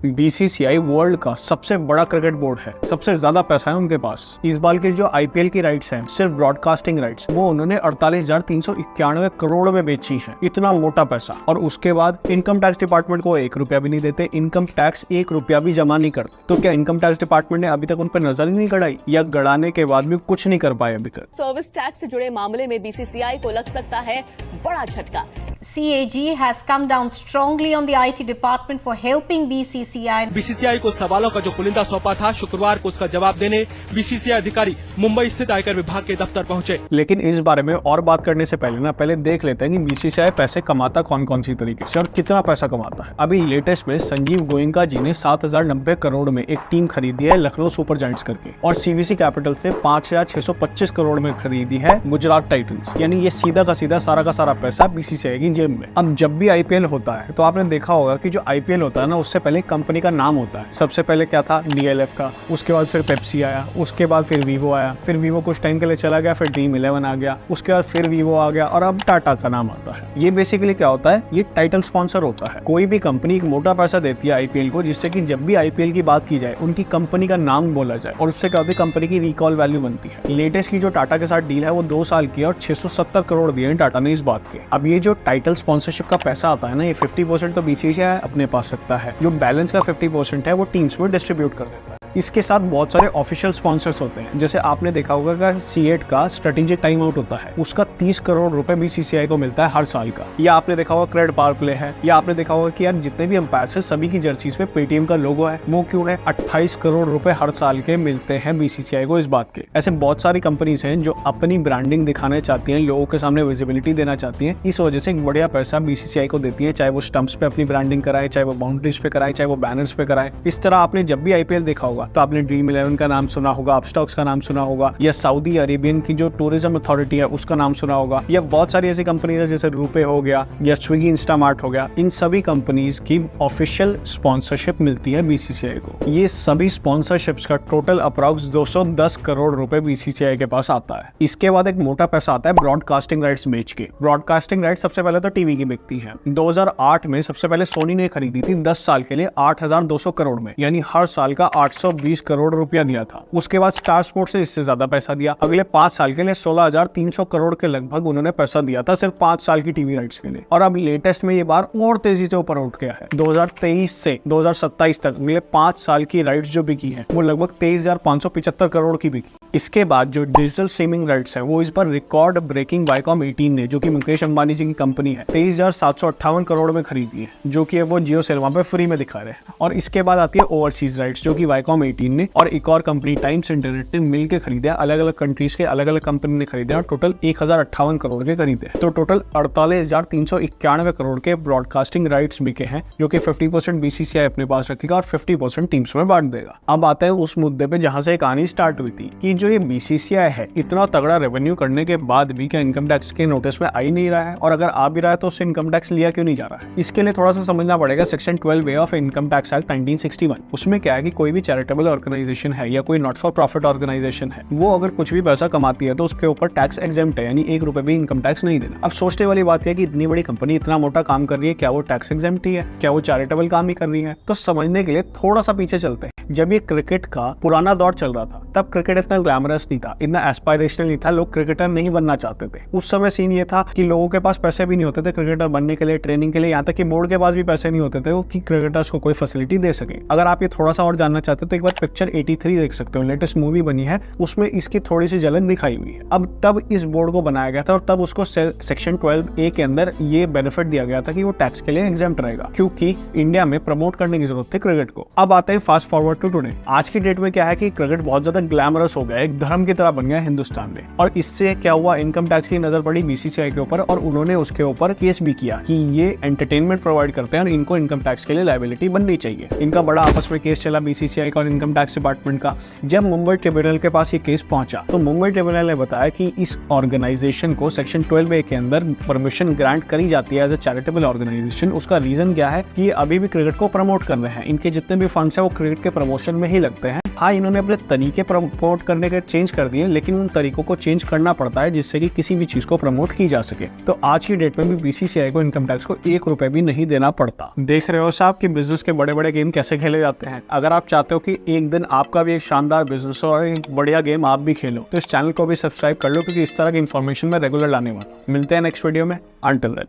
BCCI world का सबसे बड़ा क्रिकेट बोर्ड है, सबसे ज्यादा पैसा है उनके पास। इस बार के जो आईपीएल की राइट्स हैं, सिर्फ ब्रॉडकास्टिंग राइट्स, वो उन्होंने 48,391 करोड़ में बेची है। इतना मोटा पैसा। और उसके बाद इनकम टैक्स डिपार्टमेंट को 1 रुपया भी नहीं देते, इनकम टैक्स 1 रुपया भी जमा नहीं करते। तो क्या इनकम टैक्स डिपार्टमेंट ने अभी तक उन पर नजर ही नहीं गड़ाई, या गड़ाने के बाद भी कुछ नहीं कर पाए अभी तक? सर्विस टैक्स से जुड़े मामले में बीसीसीआई को लग सकता है बड़ा झटका। CAG has come down strongly on the IT department for helping BCCI. BCCI को सवालों का जो पुलिंदा सौंपा था, शुक्रवार को उसका जवाब देने बीसीसीआई अधिकारी मुंबई स्थित आयकर विभाग के दफ्तर पहुंचे। लेकिन इस बारे में और बात करने से पहले देख लेते हैं कि बीसीसीआई पैसे कमाता कौन सी तरीके से और कितना पैसा कमाता है। अभी लेटेस्ट में संजीव गोयनका जी ने 7,090 करोड़ में एक टीम खरीदी है लखनऊ सुपर जायंट्स करके, और सीवीसी कैपिटल से 5,625 करोड़ में खरीदी है गुजरात टाइटंस। यानी ये सीधा का सीधा सारा का सारा पैसा बीसीसीआई की जेब में। अब जब भी आईपीएल होता है तो आपने देखा होगा कि जो आईपीएल होता है ना, उससे पहले कंपनी का नाम होता है। सबसे पहले क्या था? डीएलएफ था, उसके बाद फिर पेप्सी आया, उसके बाद फिर वीवो आया, फिर वीवो कुछ टाइम के लिए चला गया, फिर ड्रीम 11 आ गया, उसके बाद फिर वीवो आ गया, और अब टाटा का नाम आता है। ये बेसिकली क्या होता है? ये टाइटल स्पॉन्सर होता है। कोई भी कंपनी एक मोटा पैसा देती है आईपीएल को, जिससे कि जब भी आईपीएल की बात की जाए उनकी कंपनी का नाम बोला जाए, और उससे क्या होती है? कंपनी की रिकॉल वैल्यू बनती है। लेटेस्ट की जो टाटा के साथ डील है वो 2 साल की है, और 670 करोड़ दिए टाटा ने इस बात के। अब ये जो टाइटल स्पॉन्सरशिप का पैसा आता है ना, ये 50% तो बीसीसीआई अपने पास रखता है, जो बैलेंस का 50% है वो टीम्स में डिस्ट्रीब्यूट कर देता है। इसके साथ बहुत सारे ऑफिशियल स्पॉन्सर्स होते हैं, जैसे आपने देखा होगा कि C8 का स्ट्रेटेजिक टाइम आउट होता है, उसका 30 करोड़ रुपए बीसीसीआई को मिलता है हर साल का। या आपने देखा होगा क्रेड पावर प्ले है, या आपने देखा होगा कि यार जितने भी अंपायर्स हैं सभी की जर्सीज पे पेटीएम का लोगो है। वो क्यों है? 28 करोड़ रुपए हर साल के मिलते हैं बीसीसीआई को इस बात के। ऐसे बहुत सारी कंपनीज हैं जो अपनी ब्रांडिंग दिखाना चाहती हैं, लोगों के सामने विजिबिलिटी देना चाहती हैं, इस वजह से एक बढ़िया पैसा बीसीसीआई को देती है, चाहे वो स्टंप्स पे अपनी ब्रांडिंग कराए, चाहे वो बाउंड्रीज पे कराए, चाहे वो बैनर्स पे कराए। इस तरह आपने जब भी आईपीएल देखा होगा तो आपने ड्रीम 11 का नाम सुना होगा, अपस्टॉक्स का नाम सुना होगा, या सऊदी अरेबियन की जो टूरिज्म अथॉरिटी है उसका नाम सुना होगा, या बहुत सारी ऐसी कंपनीज है जैसे रूपे हो गया या स्विगी इंस्टामार्ट हो गया। इन सभी कंपनीज की ऑफिशियल स्पॉन्सरशिप मिलती है बीसीसीआई को। ये सभी स्पॉन्सरशिप्स का टोटल अप्रॉक्स 210 करोड़ रुपए बीसीसीआई के पास आता है। इसके बाद एक मोटा पैसा आता है ब्रॉडकास्टिंग राइट्स बेच के। ब्रॉडकास्टिंग राइट्स सबसे पहले तो टीवी की बिकती है। 2008 में सबसे पहले सोनी ने खरीदी थी 10 साल के लिए 8,200 करोड़ में, यानी हर साल का 820 करोड़ रुपया दिया था। उसके बाद स्टार स्पोर्ट्स ने इससे ज्यादा पैसा दिया। अगले 5 साल के लिए 16,300 करोड़ के लगभग उन्होंने पैसा दिया था सिर्फ 5 साल की टीवी राइट्स के लिए। और अब लेटेस्ट में ये बार और तेजी से ऊपर उठ गया है। 2023 से 2027 तक अगले 5 साल की राइट्स जो बिकी है वो लगभग 23,575 करोड़ की बिकी। इसके बाद जो डिजिटल स्ट्रीमिंग राइट्स है वो इस बार रिकॉर्ड ब्रेकिंग वाईकॉम 18 ने, जो कि मुकेश अंबानी जी की कंपनी है, 23,758 करोड़ में खरीदी है, जो कि वो जियो सिनेमा पे फ्री में दिखा रहे हैं। और इसके बाद आती है ओवरसीज राइट्स, जो कि वाईकॉम 18 ने और एक और कंपनी टाइम्स इंटरनेट ने मिलकर खरीदे। अलग अलग कंट्रीज के अलग अलग कंपनी ने खरीदे और टोटल 1,058 करोड़ के खरीदे। तो टोटल 48,391 करोड़ के ब्रॉडकास्टिंग राइट्स बिके हैं, जो कि 50% बीसीसीआई अपने पास रखेगा और 50% टीम्स में बांट देगा। अब आते हैं उस मुद्दे पे जहां से कहानी स्टार्ट हुई थी कि जो ये बीसीसीआई है, इतना तगड़ा रेवेन्यू करने के बाद भी क्या इनकम टैक्स के नोटिस में आ ही नहीं रहा है? और अगर आ भी रहा है तो उससे इनकम टैक्स लिया क्यों नहीं जा रहा है? इसके लिए थोड़ा सा समझना पड़ेगा section 12A of income tax act 1961। उसमें क्या है कि कोई भी चैरिटेबल ऑर्गेनाइजेशन है या कोई नॉट फॉर प्रॉफिट ऑर्गेनाइजेशन है, वो अगर कुछ भी पैसा कमाती है तो उसके ऊपर टैक्स एग्जेम्प्ट है, यानी 1 रुपए भी इनकम टैक्स नहीं देना। अब सोचने वाली बात है कि इतनी बड़ी कंपनी इतना मोटा काम कर रही है, क्या वो टैक्स एग्जेम्प्ट ही है? क्या वो चैरिटेबल काम ही कर रही है? तो समझने के लिए थोड़ा सा पीछे चलते हैं। जब ये क्रिकेट का पुराना दौर चल रहा था तब क्रिकेट इतना ग्लैमरस नहीं था, इतना एस्पायरेशनल नहीं था, लोग क्रिकेटर नहीं बनना चाहते थे। उस समय सीन ये था कि लोगों के पास पैसे भी नहीं होते थे क्रिकेटर बनने के लिए, ट्रेनिंग के लिए, यहाँ तक कि बोर्ड के पास भी पैसे नहीं होते थे कि क्रिकेटर्स को कोई फैसिलिटी दे सके। अगर आप ये थोड़ा सा और जानना चाहते हो तो एक बार पिक्चर 83 देख सकते हो, लेटेस्ट मूवी बनी है, उसमें इसकी थोड़ी सी झलक दिखाई हुई है। अब तब इस बोर्ड को बनाया गया था और तब उसको सेक्शन 12A के अंदर ये बेनिफिट दिया गया था कि वो टैक्स के लिए एग्जेम्प्ट रहेगा, क्योंकि इंडिया में प्रमोट करने की जरूरत थी क्रिकेट को। अब आते हैं फास्ट फॉरवर्ड टू टुडे। आज की डेट में क्या है कि क्रिकेट बहुत ज्यादा ग्लैमरस हो गया, एक धर्म की तरह बन गया हिंदुस्तान में। और इससे क्या हुआ, इनकम टैक्स की नजर पड़ी बीसीसीआई के ऊपर और उन्होंने उसके ऊपर केस भी किया कि ये एंटरटेनमेंट प्रोवाइड करते हैं और इनको इनकम टैक्स के लिए लायबिलिटी बननी चाहिए। इनका बड़ा आपस में केस चला बीसीसीआई का और इनकम टैक्स डिपार्टमेंट का। जब मुंबई ट्रिब्यूनल के पास ये केस पहुंचा तो मुंबई ट्रिब्यूनल ने बताया कि इस ऑर्गेनाइजेशन को सेक्शन 12A के अंदर परमिशन ग्रांट करी जाती है एज ए चैरिटेबल ऑर्गेनाइजेशन। उसका रीजन क्या है कि ये अभी भी क्रिकेट को प्रमोट कर रहे हैं, इनके जितने भी फंड्स है वो क्रिकेट के प्रमोशन में ही लगते हैं। हाँ, इन्होंने अपने तरीके प्रमोट करने के चेंज कर दिए, लेकिन उन तरीकों को चेंज करना पड़ता है जिससे कि किसी भी चीज को प्रमोट की जा सके। तो आज की डेट में भी बीसीसीआई को इनकम टैक्स को 1 रुपए भी नहीं देना पड़ता। देख रहे हो साहब कि बिजनेस के बड़े बड़े गेम कैसे खेले जाते हैं। अगर आप चाहते हो कि एक दिन आपका भी एक शानदार बिजनेस हो और एक बढ़िया गेम आप भी खेलो, तो इस चैनल को भी सब्सक्राइब कर लो, क्योंकि इस तरह की इन्फॉर्मेशन मैं रेगुलर लाने वाला हूं। मिलते हैं नेक्स्ट वीडियो में। Until then.